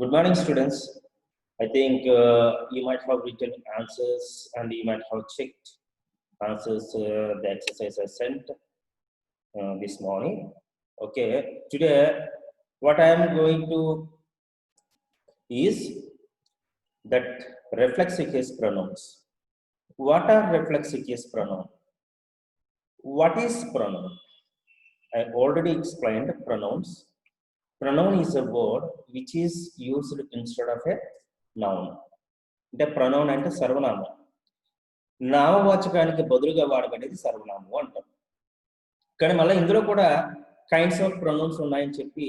Good morning, students. I think you might have written answers and you might have checked answers the exercise I sent this morning. Okay, today what I am going to is that reflexive case pronouns. What are reflexive case pronouns? What is pronoun? I already explained pronouns. Pronoun is a word which is used instead of a noun. అంటే pronoun అంటే సర్వనామం. నామవాచకానికి బదులుగా వాడబడేది సర్వనామం అంటాం. కానీ మళ్ళీ ఇందులో కూడా kinds of pronouns ఉన్నాయని చెప్పి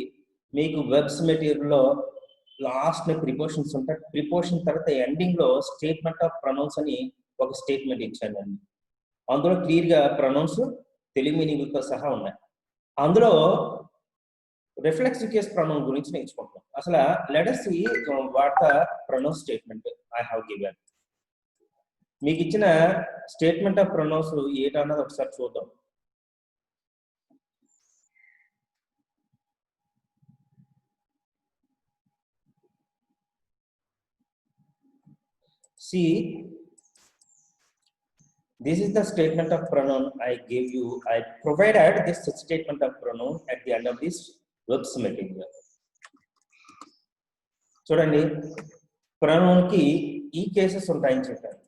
మీకు వెబ్స్ మెటీరియల్లో లాస్ట్ ప్రిపోషన్స్ ఉంటాయి. ప్రిపోషన్ తర్వాత ఎండింగ్లో స్టేట్మెంట్ ఆఫ్ ప్రొనౌన్స్ అని ఒక స్టేట్మెంట్ ఇచ్చానండి. అందులో క్లియర్గా ప్రొనౌన్స్ తెలుగు మీనింగ్తో సహా ఉన్నాయి. అందులో రిఫ్లెక్సివ్ కేస్ ప్రొనౌన్ గురించి నేర్చుకుంటాం. అసలు let us see what the pronoun statement I have given. మీకు ఇచ్చిన స్టేట్మెంట్ ఆఫ్ ప్రొనౌన్స్ ఏంటన్నది ఒకసారి చూద్దాం. See, this is the statement of pronoun I gave you. I provided this statement of pronoun at the end of this webs material. చూడండి, pronoun కి ఈ cases ఉంటాయని చెప్పాను.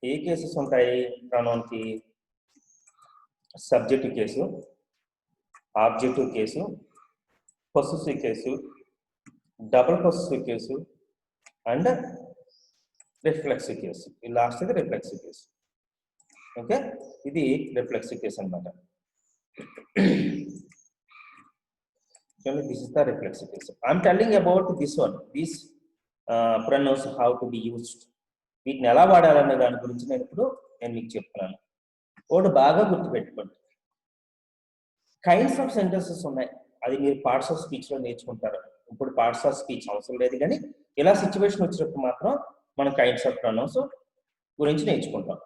ఏ కేసెస్ ఉంటాయి ప్రొనౌన్ కి? Subjective case, objective case, possessive case, double possessive case and reflexive case. ఈ last ఇది reflexive case. Okay, ఇది రిఫ్లెక్సివ్ కేసు అన్నమాట. This is the reflexive case. I am telling about this one. These pronouns how to be used. వీటిని ఎలా వాడాలనే దాని గురించి నేను మీకు చెప్తున్నాను. ఒకటి బాగా గుర్తుపెట్టుకోండి, కైండ్స్ ఆఫ్ సెంటెన్సెస్ ఉన్నాయి. అది మీరు పార్ట్స్ ఆఫ్ స్పీచ్ లో నేర్చుకుంటారు. ఇప్పుడు పార్ట్స్ ఆఫ్ స్పీచ్ అవసరం లేదు, కానీ ఇలా సిచ్యువేషన్ వచ్చినప్పుడు మాత్రం మనం కైండ్స్ ఆఫ్ ప్రొనౌన్స్ గురించి నేర్చుకుంటాం.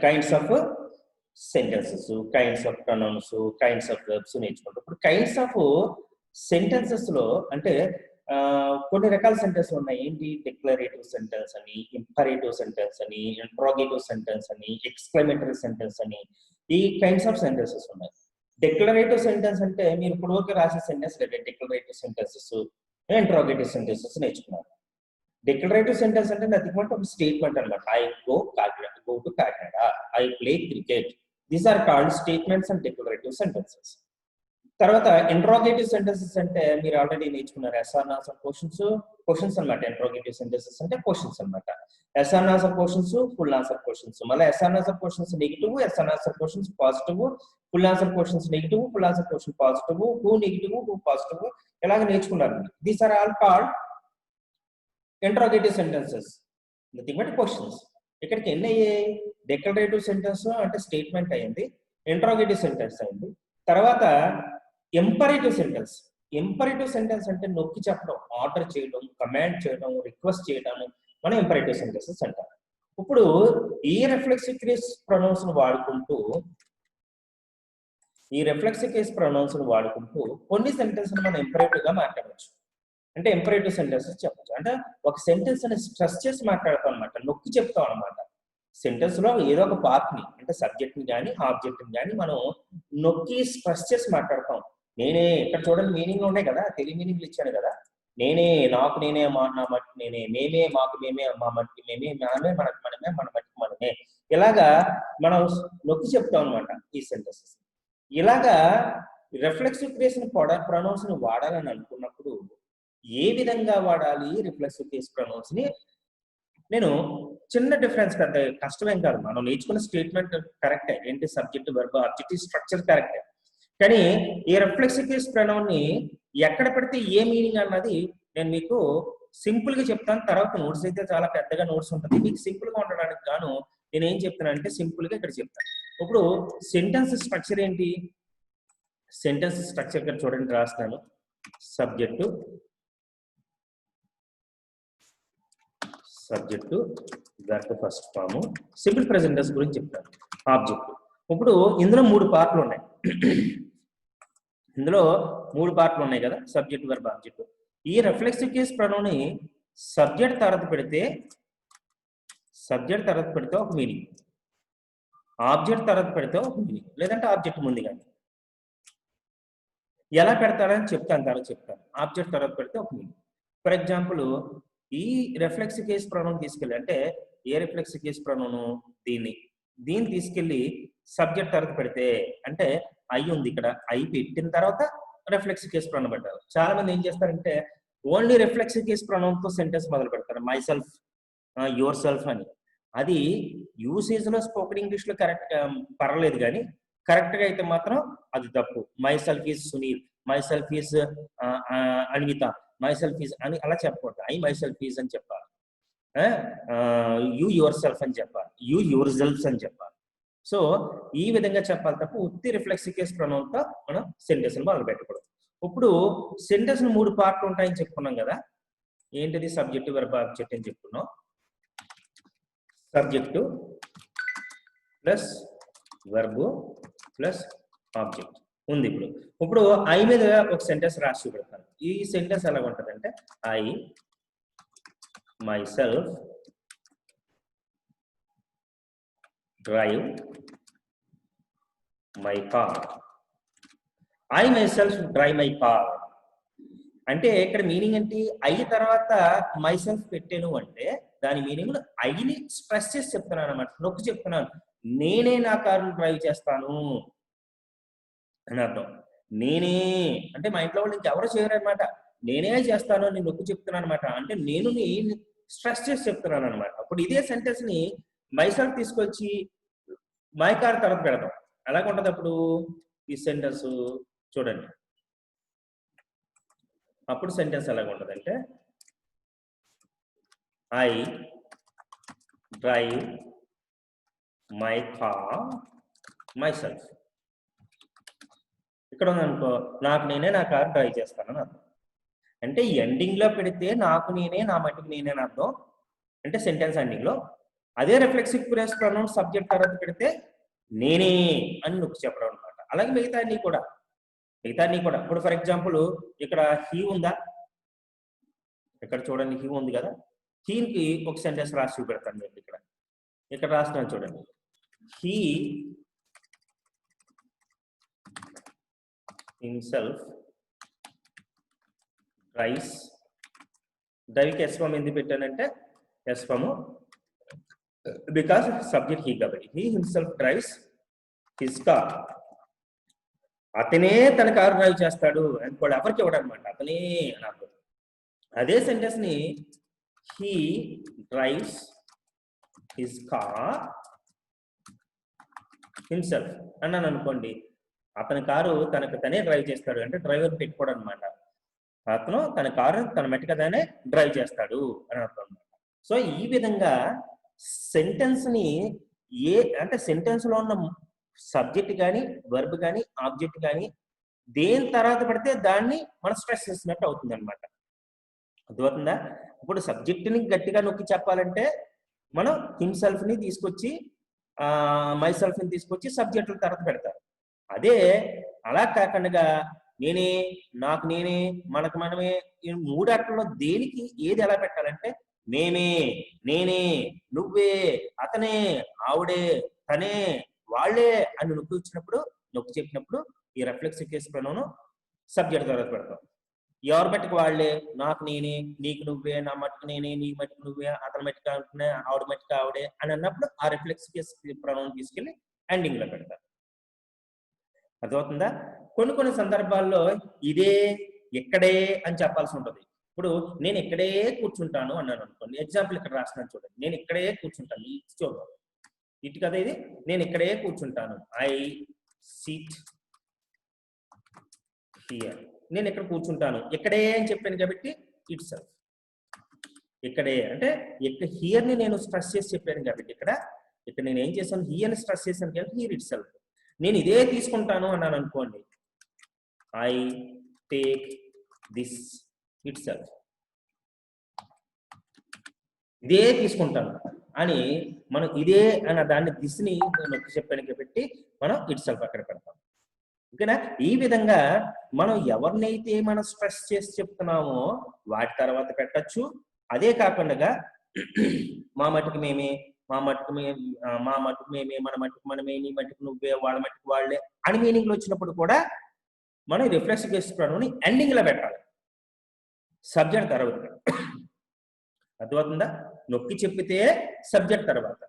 Kinds of sentences, kinds of pronouns, kinds of verbs నేర్చుకుంటాం. ఇప్పుడు కైండ్స్ ఆఫ్ సెంటెన్సెస్ లో అంటే కొన్ని రకాల సెంటెన్స్ ఉన్నాయి. ఏంటి? డిక్లరేటివ్ సెంటెన్స్ అని, ఇంపరేటివ్ సెంటెన్స్ అని, ఇంట్రాగేటివ్ సెంటెన్స్ అని, ఎక్స్క్లమేటరీ సెంటెన్స్ అని, ఈ కైండ్స్ ఆఫ్ సెంటెన్సెస్ ఉన్నాయి. డిక్లరేటివ్ సెంటెన్స్ అంటే మీరు ఇప్పుడు వరకు రాసే సెంటెన్స్ లేదు. డిక్లరేటివ్ సెంటెన్సెస్, ఇంట్రాగేటివ్ సెంటెన్సెస్ నేర్చుకున్నారు. డిక్లరేటివ్ సెంటెన్స్ అంటే నథింగ్ బట్ ఒక స్టేట్మెంట్ అన్నమాట. I go to Kakinada, I play cricket. These are called statements and declarative sentences. తర్వాత ఇంట్రాగేటివ్ సెంటెన్సెస్ అంటే మీరు ఆల్రెడీ నేర్చుకున్నారు. ఎస్ఆర్ ఆన్సర్ క్వశ్చన్స్ అన్నమాట. ఇంట్రాగేటివ్ సెంటెన్సెస్ అంటే క్వశ్చన్స్ అన్నమాట. SR answer questions, full answer questions. మళ్ళీ SR answer questions negative, SR answer questions positive, full answer questions negative, full answer question positive, who negative, who positive, ఇలాగ నేర్చుకున్నారు. These are all called interrogative sentences, nothing but questions. ఇక్కడికి ఎన్ని అయ్యాయి? Declarative sentence అంటే statement అయింది, interrogative sentence అయింది. తర్వాత imperative sentence. Imperative sentence అంటే నొక్కి చెప్పడం, ఆర్డర్ చేయడం, కమాండ్ చేయడం, రిక్వెస్ట్ చేయడం, మనం ఇంపరేటివ్ సెంటెన్సెస్ అంటాం. ఇప్పుడు ఈ రిఫ్లెక్సివ్ కేస్ ప్రొనౌన్స్ వాడుకుంటూ కొన్ని సెంటెన్స్ మనం ఇంపరేటివ్ గా మాట్లాడవచ్చు. అంటే ఇంపరేటివ్ సెంటెన్సెస్ చెప్పచ్చు. అంటే ఒక సెంటెన్స్ అని స్ట్రెస్ చేసి మాట్లాడతాం అనమాట, నొక్కి చెప్తాం అనమాట. సెంటెన్స్ లో ఏదో ఒక పార్ట్ ని, అంటే సబ్జెక్ట్ ని కానీ ఆబ్జెక్ట్ ని కానీ మనం నొక్కి స్ట్రెస్ చేసి మాట్లాడతాం. నేనే, ఇక్కడ చూడండి మీనింగ్ ఉన్నాయి కదా, తెలుగు మీనింగ్లు ఇచ్చాను కదా. నేనే, నాకు నేనే, నా మట్టి నేనే, మేమే, మాకు మేమే, మా మట్టి మేమే, మనమే, మనకు మనమే, మన మట్టికి మనమే, ఇలాగా మనం నొక్కి చెప్తాం అనమాట ఈ సెంటెన్సెస్. ఇలాగా రిఫ్లెక్సివ్ కేస్ ప్రొనౌన్స్ ని వాడాలని అనుకున్నప్పుడు ఏ విధంగా వాడాలి రిఫ్లెక్సివ్ కేస్ ప్రొనౌన్స్ ని? నేను చిన్న డిఫరెన్స్, పెద్ద కష్టమేం కాదు. మనం నేర్చుకున్న స్టేట్మెంట్ కరెక్టే, ఏంటి? సబ్జెక్ట్, వర్బ్, ఆబ్జెక్టివ్ స్ట్రక్చర్ కరెక్టే. కానీ ఈ రిఫ్లెక్సివ్ కేస్ ప్రొనౌన్ ని ఎక్కడ పెడితే ఏ మీనింగ్ అన్నది నేను మీకు సింపుల్ గా చెప్తాను. తర్వాత నోట్స్ అయితే చాలా పెద్దగా నోట్స్ ఉంటుంది. మీకు సింపుల్ గా ఉండడానికి గాను నేను ఏం చెప్తానంటే సింపుల్ గా ఇక్కడ చెప్తాను. ఇప్పుడు సెంటెన్స్ స్ట్రక్చర్ ఏంటి? సెంటెన్స్ స్ట్రక్చర్ ఇక్కడ చూడండి, రాస్తాను. Subject, verb first form, simple present tense గురించి చెప్తాను. ఆబ్జెక్ట్. ఇప్పుడు ఇందులో 3 పార్ట్లు ఉన్నాయి. ఇందులో మూడు పార్ట్లు ఉన్నాయి కదా, సబ్జెక్ట్ వర్బ్ ఆబ్జెక్ట్. ఈ రిఫ్లెక్సివ్ కేస్ ప్రొనౌన్ ని సబ్జెక్ట్ తర్వాత పెడితే ఒక మీనింగ్, ఆబ్జెక్ట్ తర్వాత పెడితే ఒక మీనింగ్, లేదంటే ఆబ్జెక్ట్ ముందు కానీ. ఎలా పెడతారని చెప్తాను. ఆబ్జెక్ట్ తర్వాత పెడితే ఒక మీనింగ్. ఫర్ ఎగ్జాంపుల్, ఈ రిఫ్లెక్సివ్ కేస్ ప్రొనౌన్ తీసుకెళ్ళి, అంటే ఏ రిఫ్లెక్సివ్ కేస్ ప్రొనౌన్ దీన్ని తీసుకెళ్లి సబ్జెక్ట్ తర్వాత పెడితే, అంటే ఐ ఉంది ఇక్కడ, ఐ పెట్టిన తర్వాత రిఫ్లెక్సివ్ కేస్ ప్రొనౌన్ పెట్టారు. చాలా మంది ఏం చేస్తారంటే ఓన్లీ రిఫ్లెక్సివ్ కేస్ ప్రొనౌన్ తో సెంటెన్స్ మొదలు పెడతారు, మై సెల్ఫ్, యువర్ సెల్ఫ్ అని. అది యూసేజ్ లో స్పోకెన్ ఇంగ్లీష్ లో కరెక్ట్, పర్లేదు, కానీ కరెక్ట్ గా అయితే మాత్రం అది తప్పు. Myself is Sunil, myself is Anvitha, myself is అని అలా చెప్పకూడదు. ఐ మై సెల్ఫ్ ఈజ్ అని చెప్పాలి, యూ యువర్ సెల్ఫ్ అని చెప్పాలి, యూ యువర్ సెల్ఫ్స్ అని చెప్పాలి. సో ఈ విధంగా చెప్పాలి తప్ప ఉత్తి రిఫ్లెక్సివ్ కేస్ ప్రొనౌన్ తో మనం సెంటెన్స్ మొదలు పెట్టకూడదు. ఇప్పుడు సెంటెన్స్ 3 పార్ట్లు ఉంటాయని చెప్పుకున్నాం కదా. ఏంటిది? సబ్జెక్టు, వెర్బ్, ఆబ్జెక్ట్ అని చెప్పుకున్నాం. Subject plus verb plus object ఉంది. ఇప్పుడు ఐ మీద ఒక సెంటెన్స్ రాసి చూపెడతాను. ఈ సెంటెన్స్ ఎలా ఉంటుందంటే, I myself drive my car. I myself drive my car అంటే ఇక్కడ మీనింగ్ ఏంటి? ఐ తర్వాత మైసెల్ఫ్ పెట్టాను అంటే దాని మీనింగ్ ఐని స్ట్రెస్ చేసి చెప్తున్నాను అనమాట, నొక్కి చెప్తున్నాను. నేనే నా కారును డ్రైవ్ చేస్తాను అని అర్థం. నేనే అంటే మా ఇంట్లో వాళ్ళు ఇంకెవరు చేయరు అనమాట, నేనే చేస్తాను అని నొక్కి చెప్తున్నాను అనమాట. అంటే నేను స్ట్రెస్ చేసి చెప్తున్నాను అనమాట. అప్పుడు ఇదే సెంటెన్స్ ని మైసెల్ఫ్ తీసుకొచ్చి మై కార్ తర్వాత పెడతాం. ఎలాగుంటది అప్పుడు ఈ సెంటెన్స్ చూడండి. అప్పుడు సెంటెన్స్ ఎలాగుంటది అంటే, I drive my car my self. ఇక్కడ ఉందనుకో, నాకు నేనే నా కార్ డ్రైవ్ చేస్తానని అర్థం. అంటే ఎండింగ్ లో పెడితే నాకు నేనే, నా మట్టుకు నేనే అని అర్థం, అంటే సెంటెన్స్ ఎండింగ్ లో. అదే రిఫ్లెక్సివ్ కేస్ ప్రొనౌన్ సబ్జెక్ట్ తర్వాత పెడితే నేనే అని నొక్కి చెప్పడం అనమాట. అలాగే మిగతా అన్ని కూడా. ఇప్పుడు ఫర్ ఎగ్జాంపుల్ ఇక్కడ హీ ఉందా, ఇక్కడ చూడండి హీ ఉంది కదా, హీకి ఒక సెంటెన్స్ రాసి చూపెడతాను నేను. ఇక్కడ రాస్తున్నాను చూడండి. He himself drives. డ్రైవ్కి ఎస్ఫామ్ ఎందుకు పెట్టానంటే, ఎస్ఫామ్ బికాస్ సబ్జెక్ట్ హీ కాబట్టి. He himself drives his car. అతనే తన కారు డ్రైవ్ చేస్తాడు అనుకోడు, ఎవరికి ఇవ్వడు అనమాట, అతనే నాకు. అదే సెంటెన్స్ ని he drives his car himself అన్నాను అనుకోండి, అతని కారు తనకు తనే డ్రైవ్ చేస్తాడు అంటే డ్రైవర్ పెట్టుకోడు అనమాట. అతను తన కారు తన మట్టిగా తానే డ్రైవ్ చేస్తాడు అని అర్థం అనమాట. సో ఈ విధంగా సెంటెన్స్ ని అంటే సెంటెన్స్ లో ఉన్న సబ్జెక్ట్ కానీ, వర్బ్ కానీ, ఆబ్జెక్ట్ కానీ దేని తర్వాత పడితే దాన్ని మనం స్ట్రెస్ చేసినట్టు అవుతుంది అనమాట. అర్థమవుతుందా? ఇప్పుడు సబ్జెక్ట్ ని గట్టిగా నొక్కి చెప్పాలంటే మనం హిమ్సెల్ఫ్ ని తీసుకొచ్చి, మై సెల్ఫ్ ని తీసుకొచ్చి సబ్జెక్టుల తర్వాత పెడతారు. అదే అలా కాకుండా నేనే, నాకు నేనే, మనకు మనమే, ఈ 3 అట్లలో దేనికి ఏది ఎలా పెట్టాలంటే మేమే, నేనే, నువ్వే, అతనే, ఆవిడే, తనే, వాళ్ళే అని నొక్కి చెప్పినప్పుడు ఈ రిఫ్లెక్సివ్ కేస్ ప్రొనౌన్ సబ్జెక్ట్ తర్వాత పెడతాం. ఎవరి మట్టుకు వాళ్ళే, నాకు నేనే, నీకు నువ్వే, నా మట్టుకు నేనే, నీ మట్టుకు నువ్వే, అతని మట్టుకు అంటున్నా, ఆవిడ మట్టుకు ఆవిడే అని అన్నప్పుడు ఆ రిఫ్లెక్సివ్ కేస్ ప్రొనౌన్ తీసుకెళ్లి ఎండింగ్ లో పెడతారు. అర్థమవుతుందా? కొన్ని సందర్భాల్లో ఇదే, ఇక్కడే అని చెప్పాల్సి ఉంటుంది. ఇప్పుడు నేను ఇక్కడే కూర్చుంటాను అన్నాను అనుకోండి. ఎగ్జాంపుల్ ఇక్కడ రాస్తున్నాను చూడండి. నేను ఇక్కడే కూర్చుంటాను, చూడండి ఇటు కదా ఇది, నేను ఇక్కడే కూర్చుంటాను. I SIT here. నేను ఇక్కడ కూర్చుంటాను, ఇక్కడే అని చెప్పాను కాబట్టి ఇట్ సెల్ఫ్. ఇక్కడే అంటే హియర్ ని నేను స్ట్రెస్ చేసి చెప్పాను కాబట్టి ఇక్కడ నేను ఏం చేశాను, హియర్ ని స్ట్రెస్ చేశాను కాబట్టి హియర్ ఇట్ సెల్ఫ్. నేను ఇదే తీసుకుంటాను అన్నాను అనుకోండి, I take this it self. ఇదే తీసుకుంటాను అని మనం ఇదే అన్న దాన్ని దిస్ని నొక్కి చెప్పాను కాబట్టి మనం ఇట్ సెల్ఫ్ అక్కడ పెడతాం. ఓకేనా? ఈ విధంగా మనం ఎవరినైతే మనం స్ట్రెస్ చేసి చెప్తున్నామో వాటి తర్వాత పెట్టచ్చు. అదే కాకుండా మా మట్టుకు మేమే, మా మట్టుకు మేమే, మన మట్టుకు మనమే, నీ మట్టుకు నువ్వే, వాళ్ళ మట్టుకు వాళ్ళే అని మీనింగ్లు వచ్చినప్పుడు కూడా మనం రిఫ్లెక్స్ కేస్ ప్రణౌన్ని ఎండింగ్ లో పెట్టాలి, సబ్జెక్ట్ తర్వాత. అర్థమవుతుందా? నొక్కి చెప్పితే సబ్జెక్ట్ తర్వాత,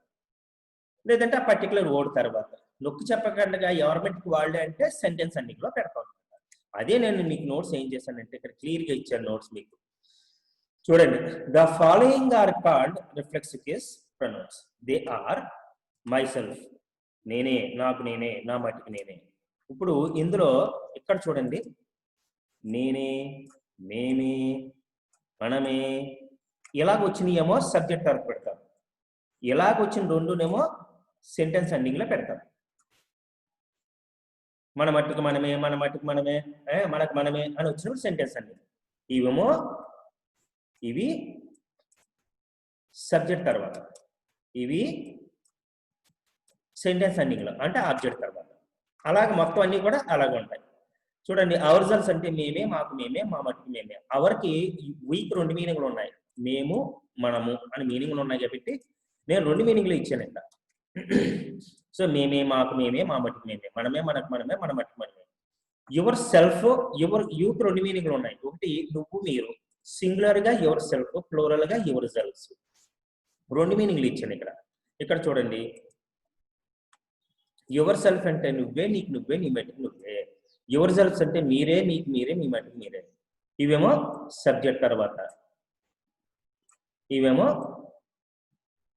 లేదంటే ఆ పర్టికులర్ వర్డ్ తర్వాత. నొక్కి చెప్పకుండా ఎవరి మట్టుకు వాళ్ళే అంటే సెంటెన్స్ ఎండింగ్ లో పెడతాం. అదే నేను మీకు నోట్స్ ఏం చేశానంటే ఇక్కడ క్లియర్ గా ఇచ్చాను నోట్స్ మీకు. చూడండి, the following are called reflexive case pronouns. They are myself, నేనే, నాకు నేనే, నా మట్టికి నేనే. ఇప్పుడు ఇందులో ఇక్కడ చూడండి, నేనే, మేమే, మనమే ఇలాగొచ్చినాయేమో సబ్జెక్ట్ తర్వాత పెడతారు, ఇలాగొచ్చిన రెండునేమో సెంటెన్స్ ఎండింగ్ లో పెడతారు. మన మట్టుకు మనమే, మన మట్టుకు మనమే, మనకు మనమే అని వచ్చినప్పుడు సెంటెన్స్ ఎండింగ్. ఇవేమో ఇవి సబ్జెక్ట్ తర్వాత, ఇవి సెంటెన్స్ ఎండింగ్ లో అంటే ఆబ్జెక్ట్ తర్వాత. అలాగే మొత్తం అన్ని కూడా అలాగే ఉంటాయి. చూడండి, అవర్ అంటే మేమే, మాకు మేమే, మా మట్టుకు మేమే. అవర్కి వీక్ 2 మీనింగ్లు ఉన్నాయి, మేము, మనము అని మీనింగ్లు ఉన్నాయి కాబట్టి నేను 2 మీనింగ్లు ఇచ్చాను ఇక్కడ. సో మేమే, మాకు మేమే, మా మట్టుకు మేమే, మనమే, మనకు మనమే, మన మట్టుకు మనమే. యువర్ సెల్ఫ్, యూకి 2 మీనింగ్లు ఉన్నాయి, ఒకటి నువ్వు, మీరు, సింగులర్ గా యువర్ సెల్ఫ్, ప్లూరల్ గా యువర్ సెల్ఫ్స్. 2 మీనింగ్లు ఇచ్చాను ఇక్కడ. ఇక్కడ చూడండి, యువర్ సెల్ఫ్ అంటే నువ్వే, నీకు నువ్వే, నీ మట్టుకు నువ్వే. యువర్ సెల్ఫ్స్ అంటే మీరే, మీకు మీరే, మీ మట్టుకు మీరే. ఇవేమో సబ్జెక్ట్ తర్వాత, ఇవేమో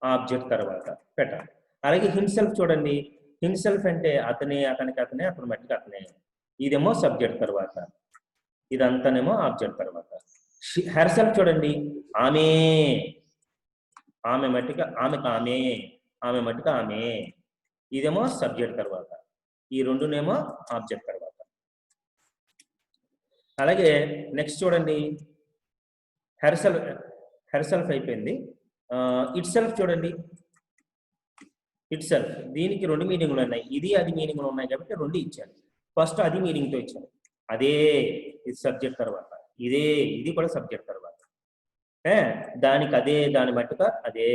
ఆబ్జెక్ట్ తర్వాత పెట్టాలి. అలాగే హిమ్సెల్ఫ్ చూడండి, హిమ్సెల్ఫ్ అంటే అతనే, అతనికి అతనే, అతని మట్టుకు అతనే. ఇదేమో సబ్జెక్ట్ తర్వాత, ఇదంతానేమో ఆబ్జెక్ట్ తర్వాత. హెర్ సెల్ఫ్ చూడండి, ఆమె, ఆమె మట్టుకు ఆమెకు ఆమె, ఆమె మట్టుకు ఆమె. ఇదేమో సబ్జెక్ట్ తర్వాత, ఈ రెండునేమో ఆబ్జెక్ట్ తర్వాత. అలాగే నెక్స్ట్ చూడండి, హెర్ సెల్ఫ్ అయిపోయింది. ఇట్ సెల్ఫ్ చూడండి, ఇట్ సెల్ఫ్ దీనికి 2 మీనింగ్లు ఉన్నాయి, ఇది అది మీనింగ్లు ఉన్నాయి కాబట్టి 2 ఇచ్చాను. ఫస్ట్ అది మీనింగ్తో ఇచ్చాను, అదే ఇది సబ్జెక్ట్ తర్వాత, ఇదే ఇది కూడా సబ్జెక్ట్ తర్వాత. దానికి అదే, దాని మట్టుగా అదే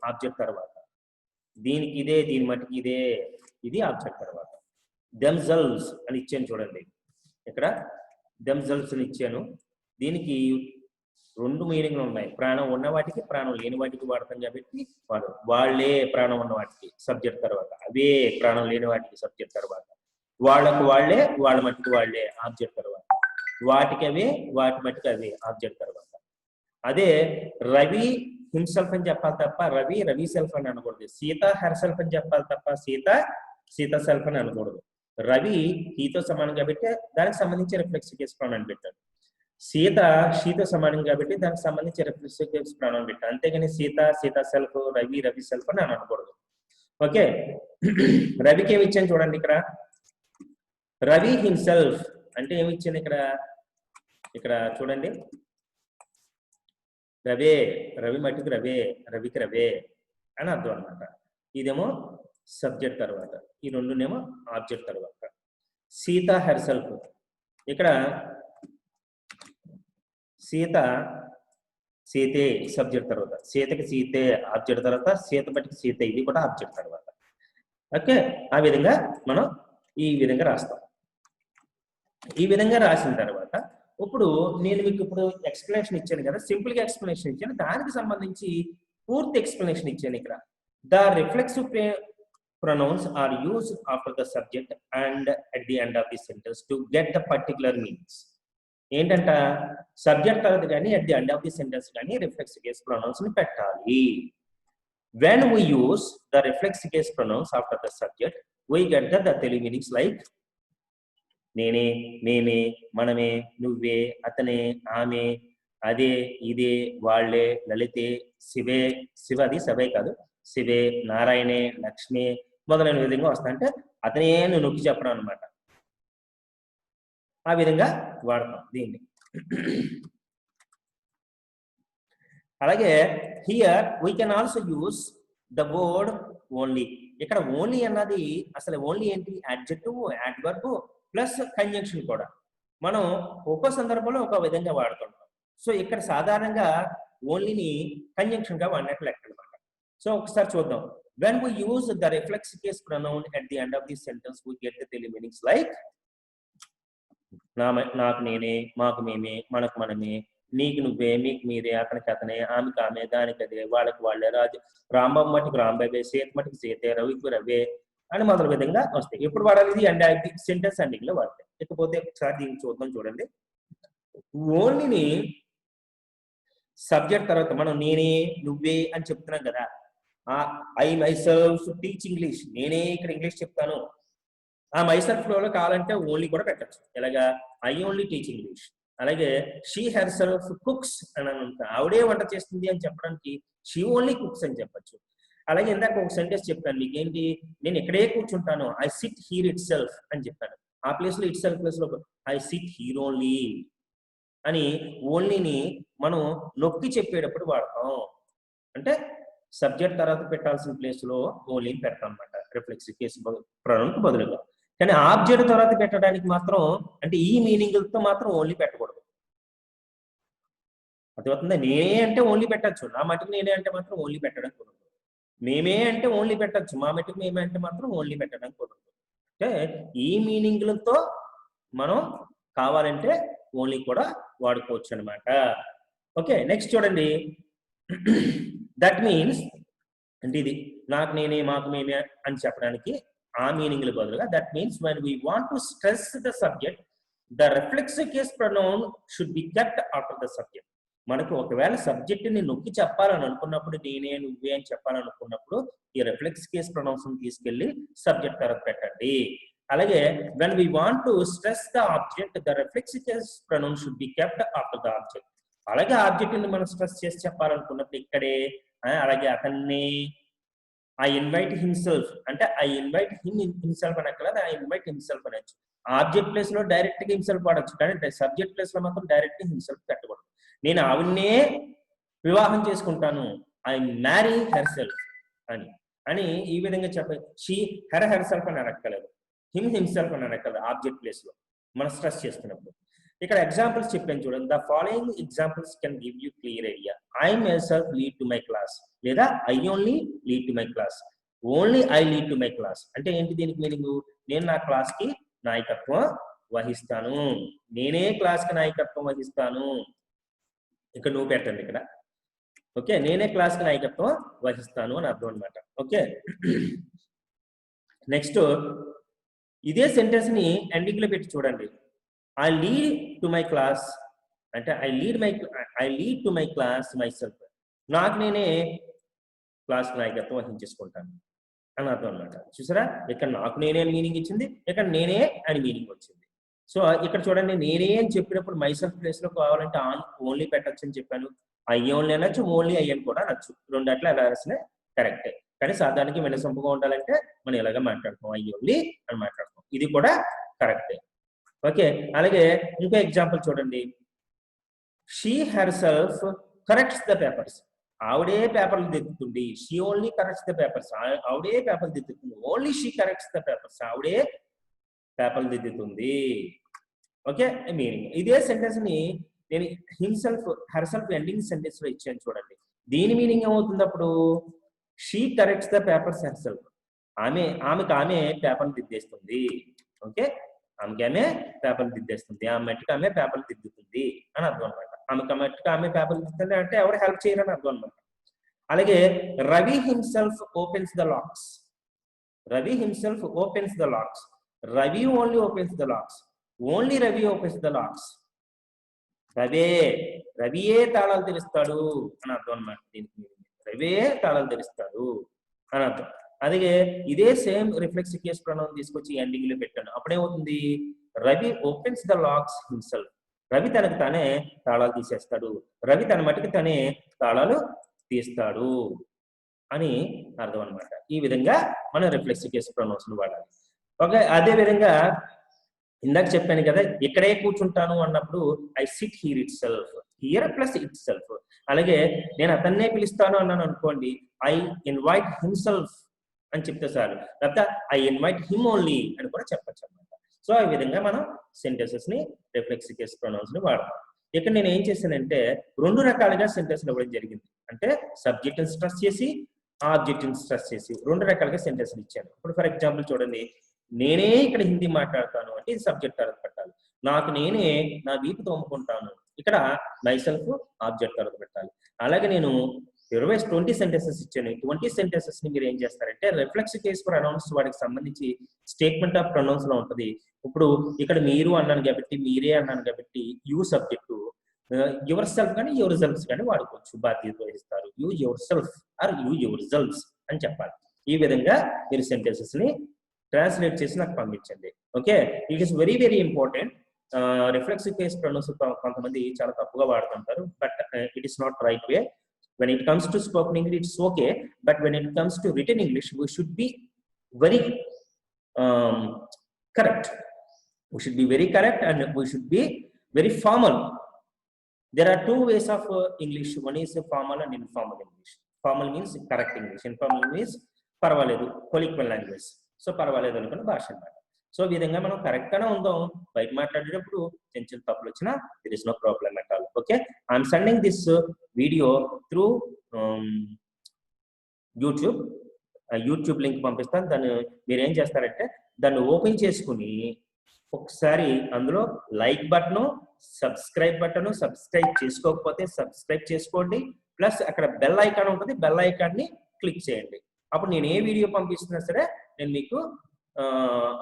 ఆబ్జెక్ట్ తర్వాత. దీనికి ఇదే, దీని మట్టుకు ఇదే, ఇది ఆబ్జెక్ట్ తర్వాత. దెమ్సెల్వ్స్ అని ఇచ్చాను చూడండి, ఇక్కడ దెమ్సెల్వ్స్ అని ఇచ్చాను. దీనికి 2 మీనింగ్లు ఉన్నాయి, ప్రాణం ఉన్న వాటికి, ప్రాణం లేని వాటికి వాడతాం కాబట్టి వాళ్ళే ప్రాణం ఉన్న వాటికి సబ్జెక్ట్ తర్వాత, అవే ప్రాణం లేని వాటికి సబ్జెక్ట్ తర్వాత, వాళ్ళకు వాళ్ళే, వాళ్ళ మట్టుకు వాళ్ళే ఆబ్జెక్ట్ తర్వాత, వాటికి అవే, వాటి మట్టుకు అవే ఆబ్జెక్ట్ తర్వాత. అదే రవి హిమ్సెల్ఫ్ అని చెప్పాలి తప్ప రవి సెల్ఫ్ అని అనకూడదు. సీత హెర్ సెల్ఫ్ అని చెప్పాలి తప్ప సీత సెల్ఫ్ అని అనకూడదు. రవి హీతో సమానం కాబట్టి దానికి సంబంధించి రిఫ్లెక్సివ్ కేస్ ప్రొనౌన్ పెట్టాడు. సీత షీతో సమానం కాబట్టి దానికి సంబంధించి రిఫ్లెక్సివ్ కేస్ ప్రొనౌన్ పెట్టాడు. అంతేగాని సీత సెల్ఫ్, రవి సెల్ఫ్ అని అనకూడదు. ఓకే, రవికి ఏమి ఇచ్చాను చూడండి ఇక్కడ, రవి హిమ్సెల్ఫ్ అంటే ఏమి ఇచ్చాను ఇక్కడ చూడండి, రవి మట్టుకు రవికి రవే అని అర్థం అనమాట. ఇదేమో సబ్జెక్ట్ తర్వాత, ఈ రెండునేమో ఆబ్జెక్ట్ తర్వాత. సీత హెర్ సెల్ఫ్, ఇక్కడ సీతే సబ్జెక్ట్ తర్వాత, సీతకి సీతే ఆబ్జెక్ట్ తర్వాత, సీత మట్టుకు సీతే ఇది కూడా ఆబ్జెక్ట్ తర్వాత. ఓకే, ఆ విధంగా మనం ఈ విధంగా రాస్తాం. ఈ విధంగా రాసిన తర్వాత ఇప్పుడు నేను మీకు ఇప్పుడు ఎక్స్ప్లెనేషన్ ఇచ్చాను కదా, సింపుల్ గా ఎక్స్ప్లెనేషన్ ఇచ్చాను, దానికి సంబంధించి పూర్తి ఎక్స్ప్లెనేషన్ ఇచ్చాను ఇక్కడ. The reflexive pronouns are used after the subject and at the end of the sentence to get the particular meanings. ఏంటంట, సబ్జెక్ట్ తర్వాత కానీ at the end of the sentence కానీ రిఫ్లెక్సివ్ కేస్ ప్రొనౌన్స్ ని పెట్టాలి. When we use the reflexive case pronouns after the subject, we get the Telugu meanings like నేనే, మేమే, మనమే, నువ్వే, అతనే, ఆమె, అదే, ఇదే, వాళ్ళే, లలితే, శివది సవే కాదు, శివే, నారాయణే, లక్ష్మి మొదలైన విధంగా వస్తా. అంటే అతనే నువ్వు నొక్కి చెప్పడం అనమాట. ఆ విధంగా వాడతాం దీన్ని. అలాగే here we can also use the word only. ఇక్కడ ఓన్లీ అన్నది అసలు ఓన్లీ ఏంటి, అడ్జెక్టివ్, యాడ్వర్బ్, ప్లస్ కంజంక్షన్ కూడా మనం ఒక్కో సందర్భంలో ఒక విధంగా వాడుతుంటాం. సో ఇక్కడ సాధారణంగా ఓన్లీని కంజంక్షన్ గా వాడినట్లు లెక్క అనమాట. సో ఒకసారి చూద్దాం. When we use the reflex case pronoun at the end of the sentence, we get the daily meanings like నాకు నేనే, మాకు మేమే, మనకు మనమే, నీకు నువ్వే, మీకు మీరే, అతనికి అతనే, ఆమెకు ఆమె, దానికి అదే, వాళ్ళకి వాళ్ళే, రాంబాబు మట్టుకు రాంబాబే, సీత మట్టుకు సీతే, రవికి రవే అని మొదల విధంగా వస్తాయి. ఎప్పుడు వాడాలి? ఇది అండ్ సెంటెన్స్ ఎండింగ్ లో వాడతాయి. ఇకపోతే ఒకసారి దీన్ని చూద్దాం. చూడండి, ఓన్లీని సబ్జెక్ట్ తర్వాత మనం నేనే, నువ్వే అని చెప్తున్నాం కదా. I my self teach English, నేనే ఇక్కడ ఇంగ్లీష్ చెప్తాను. ఆ మై సెల్ఫ్ లో కావాలంటే ఓన్లీ కూడా పెట్టచ్చు. ఎలాగా? I only teach English. అలాగే షీ హెర్ సెల్ఫ్ కుక్స్ అని అంట, ఆవిడే వంట చేస్తుంది అని చెప్పడానికి షీ ఓన్లీ కుక్స్ అని చెప్పచ్చు. అలాగే ఇందాక ఒక సెంటెన్స్ చెప్పాను మీకు, ఏంటి? నేను ఇక్కడే కూర్చుంటాను, I SIT here it self అని చెప్పాను. ఆ ప్లేస్ లో ఇట్ సెల్ఫ్ ప్లేస్ లో ఐ సిట్ హీర్ ఓన్లీ అని ఓన్లీని మనం నొక్కి చెప్పేటప్పుడు వాడతాం. అంటే సబ్జెక్ట్ తర్వాత పెట్టాల్సిన ప్లేస్ లో ఓన్లీ పెడతాం అనమాట, రిఫ్లెక్సివ్ కేస్ ప్రొనౌన్ బదులుగా. కానీ ఆబ్జెక్ట్ తర్వాత పెట్టడానికి మాత్రం, అంటే ఈ మీనింగ్ తో మాత్రం ఓన్లీ పెట్టకూడదు. అర్థమవుతుందా? నేనే అంటే ఓన్లీ పెట్టచ్చు, నా మటుకు నేనే అంటే మాత్రం ఓన్లీ పెట్టడానికి కుదరదు. మేమే అంటే ఓన్లీ పెట్టచ్చు, మా మటుకు మేమే అంటే మాత్రం ఓన్లీ పెట్టడానికి కుదరదు. అంటే ఈ మీనింగ్లతో మనం కావాలంటే ఓన్లీ కూడా వాడుకోవచ్చు అనమాట. ఓకే, నెక్స్ట్ చూడండి. దట్ మీన్స్ అంటే ఇది నాకు నేనే, మాకు మేమే అని చెప్పడానికి ఆ మీనింగ్ బదులుగా that means when we want to stress the subject, the reflexive case pronoun should be kept after the subject. మనకు ఒకవేళ సబ్జెక్ట్ ని నొక్కి చెప్పాలని అనుకున్నప్పుడు, నేనే, నువ్వే అని చెప్పాలనుకున్నప్పుడు ఈ రిఫ్లెక్స్ కేస్ ప్రొనౌన్స్ తీసుకెళ్లి సబ్జెక్ట్ తర్వాత పెట్టండి. అలాగే when we want to stress the object, the reflexive case pronoun should be kept after the object. అలాగే ఆబ్జెక్ట్ ని మనం స్ట్రెస్ చేసి చెప్పాలనుకున్నప్పుడు ఇక్కడే, అలాగే అతన్ని ఐ ఇన్వైట్ హిమ్సెల్ఫ్ అంటే ఐ ఇన్వైట్ హిమ్సెల్ఫ్ అనక్కర్లేదు, ఐ ఇన్వైట్ హిమ్సెల్ఫ్ అనొచ్చు. ఆబ్జెక్ట్ ప్లేస్ లో డైరెక్ట్ గా హిమ్సెల్ఫ్ వాడచ్చు, కానీ సబ్జెక్ట్ ప్లేస్ లో మాత్రం డైరెక్ట్ గా హిమ్సెల్ఫ్ పెట్టకూడదు. నేను ఆవిడనే వివాహం చేసుకుంటాను, ఐ మ్యారీ హెర్ సెల్ఫ్ అని అని ఈ విధంగా చెప్పాలి. షీ హెర్ సెల్ఫ్ అని అనక్కర్లేదు, హిమ్సెల్ఫ్ అని అనక్కర్లేదు ఆబ్జెక్ట్ ప్లేస్ లో మనం స్ట్రెస్ చేస్తున్నప్పుడు. ఇక్కడ ఎగ్జాంపుల్స్ చెప్పాను చూడండి. The following examples can give you clear idea. I myself lead to my class, లేదా I only lead to my class, only I lead to my class. అంటే ఏంటి దీనికి మీనింగ్? నేను నా క్లాస్ కి నాయకత్వం వహిస్తాను, నేనే క్లాస్ కి నాయకత్వం వహిస్తాను. ఇక్కడ నువ్వు పెట్టండి ఇక్కడ. ఓకే, నేనే క్లాస్ కి నాయకత్వం వహిస్తాను అని అర్థం అనమాట. ఓకే, నెక్స్ట్ ఇదే సెంటెన్స్ ని ఎండింగ్ లో పెట్టి చూడండి. I lead to my class అంటే I lead to my class myself. నాకు నేనే క్లాస్ నాయకత్వం వహించేసుకుంటాను అని అర్థం అనమాట. చూసారా, ఇక్కడ నాకు నేనే అని మీనింగ్ ఇచ్చింది, ఇక్కడ నేనే అని మీనింగ్ వచ్చింది. సో ఇక్కడ చూడండి, నేనే అని చెప్పినప్పుడు మైసెల్ఫ్ ప్లేస్ లో కావాలంటే ఆన్ ఓన్లీ పెట్టచ్చు అని చెప్పాను. ఐ ఓన్లీ అనొచ్చు, ఓన్లీ ఐ అని కూడా అనొచ్చు. రెండు అట్లా ఎలా రాసినా కరెక్టే. కానీ సాధారణకి వినసొంపుగా ఉండాలంటే మనం ఇలాగా మాట్లాడతాం, ఐ ఓన్లీ అని మాట్లాడతాం. ఇది కూడా కరెక్టే. ఓకే, అలాగే ఇంకో ఎగ్జాంపుల్ చూడండి. She herself corrects the papers, ఆవిడే పేపర్లు దిద్దుతుంది. She only corrects the papers, ఆవిడే పేపర్లు దిద్దుతుంది. Only she corrects the papers, ఆవిడే పేపర్లు దిద్దుతుంది. ఓకే, మీనింగ్ ఇదే సెంటెన్స్ ని నేను himself herself ending sentence లో ఇచ్చాను చూడండి. దీని మీనింగ్ ఏమవుతుంది అప్పుడు? She corrects the papers herself, ఆమెకు ఆమె పేపర్లు దిద్దేస్తుంది. ఓకే, ఆమె పేపర్లు దిద్దేస్తుంది, ఆమె మట్టికి ఆమె పేపర్లు దిద్దుతుంది అని అర్థం అనమాట. ఆమెకు మట్టికి ఆమె పేపర్లు దిద్దుతుంది అంటే ఎవరు హెల్ప్ చేయరని అర్థం అనమాట. అలాగే Ravi himself opens the locks, Ravi himself opens the locks, Ravi only opens the locks, only Ravi opens the locks. రవియే తాళాలు తెరుస్తాడు అని అర్థం అనమాట. దీనికి రవియే తాళాలు తెరుస్తాడు అని అర్థం. అలాగే ఇదే సేమ్ రిఫ్లెక్సివ్ కేస్ ప్రొనౌన్ తీసుకొచ్చి ఎండింగ్ లో పెట్టాను. అప్పుడేమవుతుంది? Ravi opens the locks himself, Ravi తనకు తానే తాళాలు తీసేస్తాడు, రవి తన మటుకు తనే తాళాలు తీస్తాడు అని అర్థం అనమాట. ఈ విధంగా మనం రిఫ్లెక్సివ్ కేస్ ప్రొనౌన్స్ వాడాలి. ఓకే, అదే విధంగా ఇందాక చెప్పాను కదా, ఇక్కడే కూర్చుంటాను అన్నప్పుడు I SIT here it self, here plus it self. అలాగే నేను అతన్నే పిలుస్తాను అన్నాను అనుకోండి, ఐ ఇన్వైట్ హిమ్సెల్ఫ్ అని చెప్తే చాలు, లేకపోతే ఐ ఇన్వైట్ హిమ్ ఓన్లీ అని కూడా చెప్పచ్చు అనమాట. సో ఆ విధంగా మనం సెంటెన్సెస్ ని రిఫ్లెక్సివ్ కేస్ ప్రొనౌన్స్ ని వాడతాం. ఇక్కడ నేను ఏం చేశానంటే 2 రకాలుగా సెంటెన్స్ ఇవ్వడం జరిగింది. అంటే సబ్జెక్ట్ ని స్ట్రెస్ చేసి ఆబ్జెక్ట్ ని స్ట్రెస్ చేసి 2 రకాలుగా సెంటెన్స్ ఇచ్చాను. ఇప్పుడు ఫర్ ఎగ్జాంపుల్ చూడండి, నేనే ఇక్కడ హిందీ మాట్లాడతాను అంటే ఇది సబ్జెక్ట్ తర్వాత పెట్టాలి. నాకు నేనే నా వీపు తోముకుంటాను, ఇక్కడ మైసెల్ఫ్ ఆబ్జెక్ట్ తర్వాత పెట్టాలి. అలాగే నేను 20 సెంటెన్సెస్ ఇచ్చాను. 20 సెంటెన్సెస్ ని మీరు ఏం చేస్తారంటే రిఫ్లెక్సివ్ కేస్ ప్రొనౌన్స్ వాటికి సంబంధించి స్టేట్మెంట్ ఆఫ్ ప్రొనౌన్స్ లో ఉంటది. ఇప్పుడు ఇక్కడ మీరు అన్నాను కాబట్టి, మీరే అన్నాను కాబట్టి యూ సబ్జెక్టు, యువర్ సెల్ఫ్ కానీ యువర్ సెల్ఫ్స్ కానీ వాడుకోవచ్చు, బాధ్యత వహిస్తారు. You yourself or you yourselves అని చెప్పాలి. ఈ విధంగా మీరు సెంటెన్సెస్ ని ట్రాన్స్లేట్ చేసి నాకు పంపించండి. Okay, it is very very important. Reflexive case pronouns కొంతమంది చాలా తప్పుగా వాడుతుంటారు, but it is not right way. When it comes to spoken English, it's okay, but when it comes to written English, we should be very correct. We should be very correct and we should be very formal. There are 2 ways of English. One is formal and informal English. Formal means correct English. Informal means parvaledu, colloquial language. So parvaledu anukona bhasha annamata. So ఈ విధంగా మనం correct గానే ఉందాం. బయట మాట్లాడేటప్పుడు చిన్న చిన్న తప్పులు వచ్చినా there is no problem at all. Okay, I am sending this video through YouTube link పంపిస్తాను. దాన్ని మీరు ఏం చేస్తారంటే దాన్ని ఓపెన్ చేసుకుని ఒకసారి అందులో like button, subscribe button, subscribe చేసుకోకపోతే సబ్స్క్రైబ్ చేసుకోండి. ప్లస్ అక్కడ బెల్ ఐకాన్ ఉంటుంది, బెల్ ఐకాన్ ని క్లిక్ చేయండి. అప్పుడు నేను ఏ వీడియో పంపిస్తున్నా సరే నేను మీకు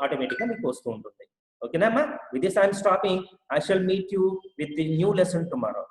ఆటోమేటిక్గా మీకు వస్తూ ఉంటుంది. ఓకేనా అమ్మా? With this I'm stopping. I shall meet you with the new lesson tomorrow.